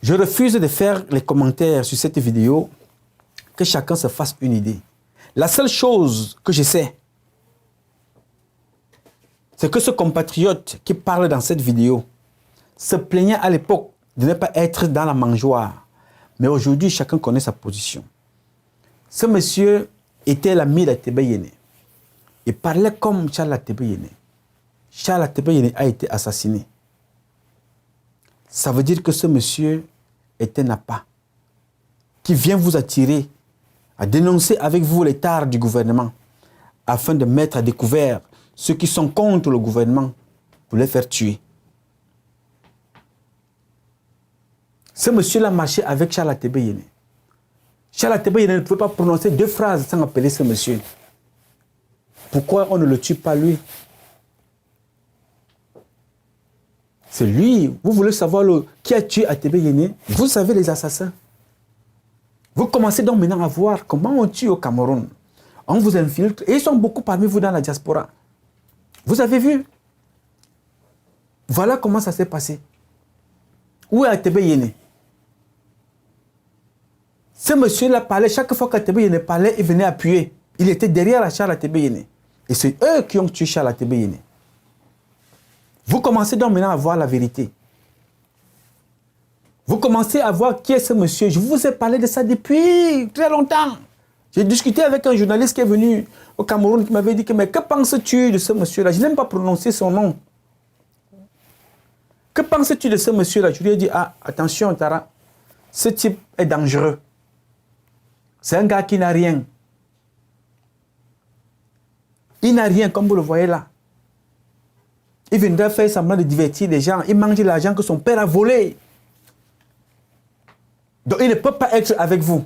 Je refuse de faire les commentaires sur cette vidéo, que chacun se fasse une idée. La seule chose que je sais, c'est que ce compatriote qui parle dans cette vidéo se plaignait à l'époque de ne pas être dans la mangeoire. Mais aujourd'hui, chacun connaît sa position. Ce monsieur était l'ami d'Ateba Yene. Il parlait comme Charles Ateba Yene. Charles Ateba Yene a été assassiné. Ça veut dire que ce monsieur est un appât qui vient vous attirer à dénoncer avec vous les tares du gouvernement afin de mettre à découvert ceux qui sont contre le gouvernement pour les faire tuer. Ce monsieur-là marchait avec Charles Ateba Yene. Charles Ateba Yene ne pouvait pas prononcer 2 phrases sans appeler ce monsieur. Pourquoi on ne le tue pas lui? C'est lui. Vous voulez savoir qui a tué Ateba Yene? Vous savez les assassins. Vous commencez donc maintenant à voir comment on tue au Cameroun. On vous infiltre et ils sont beaucoup parmi vous dans la diaspora. Vous avez vu? Voilà comment ça s'est passé. Où est Ateba Yene? Ce monsieur-là parlait, chaque fois qu'Ateba Yene parlait, il venait appuyer. Il était derrière Charles Ateba Yene. Et c'est eux qui ont tué Charles Ateba Yene. Vous commencez donc maintenant à voir la vérité. Vous commencez à voir qui est ce monsieur. Je vous ai parlé de ça depuis très longtemps. J'ai discuté avec un journaliste qui est venu au Cameroun qui m'avait dit que mais que penses-tu de ce monsieur-là? Je n'aime pas prononcer son nom. Que penses-tu de ce monsieur-là? Je lui ai dit, ah, attention Tara, ce type est dangereux. C'est un gars qui n'a rien. Il n'a rien comme vous le voyez là. Il viendra faire semblant de divertir les gens. Il mange l'argent que son père a volé. Donc il ne peut pas être avec vous.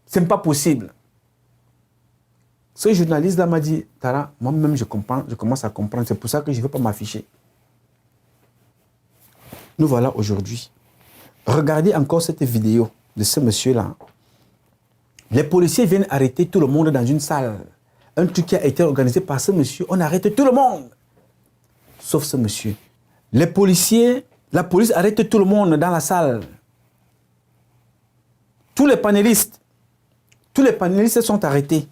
Ce n'est pas possible. Ce journaliste-là m'a dit, Tara, moi-même je comprends, je commence à comprendre. C'est pour ça que je ne veux pas m'afficher. Nous voilà aujourd'hui. Regardez encore cette vidéo de ce monsieur-là. Les policiers viennent arrêter tout le monde dans une salle. Un truc qui a été organisé par ce monsieur. On arrête tout le monde. Sauf ce monsieur. Les policiers, la police arrête tout le monde dans la salle. Tous les panélistes sont arrêtés.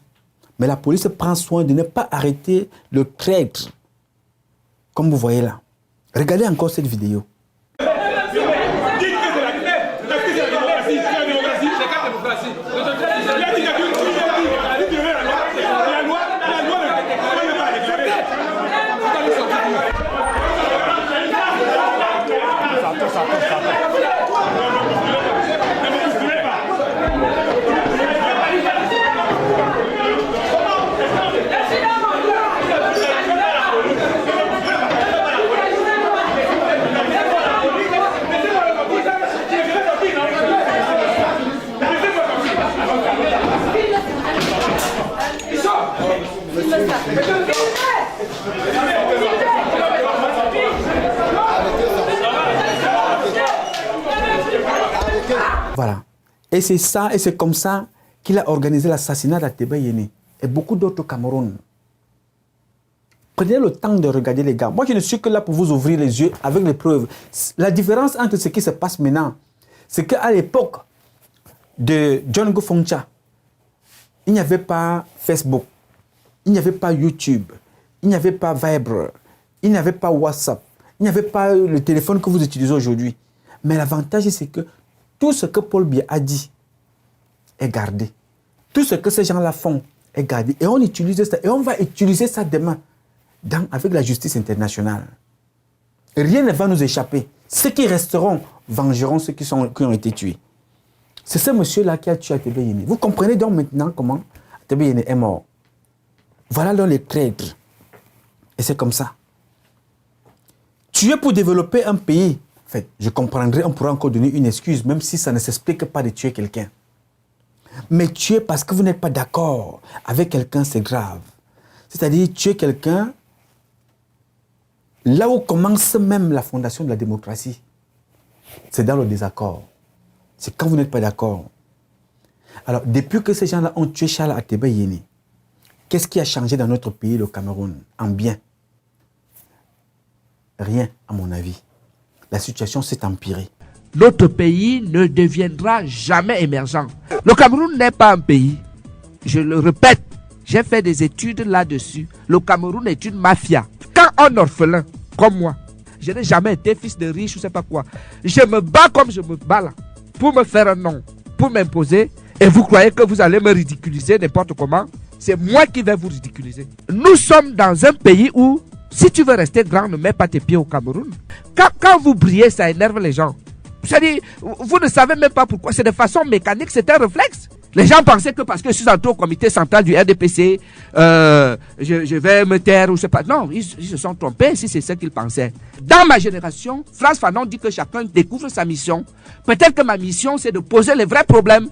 Mais la police prend soin de ne pas arrêter le traître. Comme vous voyez là. Regardez encore cette vidéo. Voilà. Et c'est ça, et c'est comme ça qu'il a organisé l'assassinat d'Ateba Yene et beaucoup d'autres au Cameroun. Prenez le temps de regarder les gars. Moi, je ne suis que là pour vous ouvrir les yeux avec les preuves. La différence entre ce qui se passe maintenant, c'est qu'à l'époque de John Gofoncha, il n'y avait pas Facebook, il n'y avait pas YouTube, il n'y avait pas Viber, il n'y avait pas WhatsApp, il n'y avait pas le téléphone que vous utilisez aujourd'hui. Mais l'avantage, c'est que tout ce que Paul Biya a dit est gardé. Tout ce que ces gens-là font est gardé. Et on utilise ça. Et on va utiliser ça demain avec la justice internationale. Rien ne va nous échapper. Ceux qui resteront vengeront ceux qui ont été tués. C'est ce monsieur-là qui a tué Ateba Yene. Vous comprenez donc maintenant comment Ateba Yene est mort. Voilà donc les traîtres. Et c'est comme ça. Tuer pour développer un pays. En fait, je comprendrais, on pourrait encore donner une excuse, même si ça ne s'explique pas de tuer quelqu'un. Mais tuer parce que vous n'êtes pas d'accord avec quelqu'un, c'est grave. C'est-à-dire tuer quelqu'un là où commence même la fondation de la démocratie. C'est dans le désaccord. C'est quand vous n'êtes pas d'accord. Alors, depuis que ces gens-là ont tué Charles Ateba Yene, qu'est-ce qui a changé dans notre pays, le Cameroun, en bien? Rien, à mon avis. La situation s'est empirée. notre pays ne deviendra jamais émergent. Le Cameroun n'est pas un pays. Je le répète, j'ai fait des études là-dessus. Le Cameroun est une mafia. Quand un orphelin, comme moi, je n'ai jamais été fils de riche, je ne sais pas quoi, je me bats comme je me bats là, pour me faire un nom, pour m'imposer, et vous croyez que vous allez me ridiculiser n'importe comment? C'est moi qui vais vous ridiculiser. Nous sommes dans un pays où, si tu veux rester grand, ne mets pas tes pieds au Cameroun. Quand vous brillez, ça énerve les gens. C'est-à-dire, vous ne savez même pas pourquoi. C'est de façon mécanique, c'est un réflexe. Les gens pensaient que parce que je suis entré au comité central du RDPC, je vais me taire ou je sais pas. Non, ils se sont trompés si c'est ce qu'ils pensaient. Dans ma génération, Frantz Fanon dit que chacun découvre sa mission. Peut-être que ma mission, c'est de poser les vrais problèmes.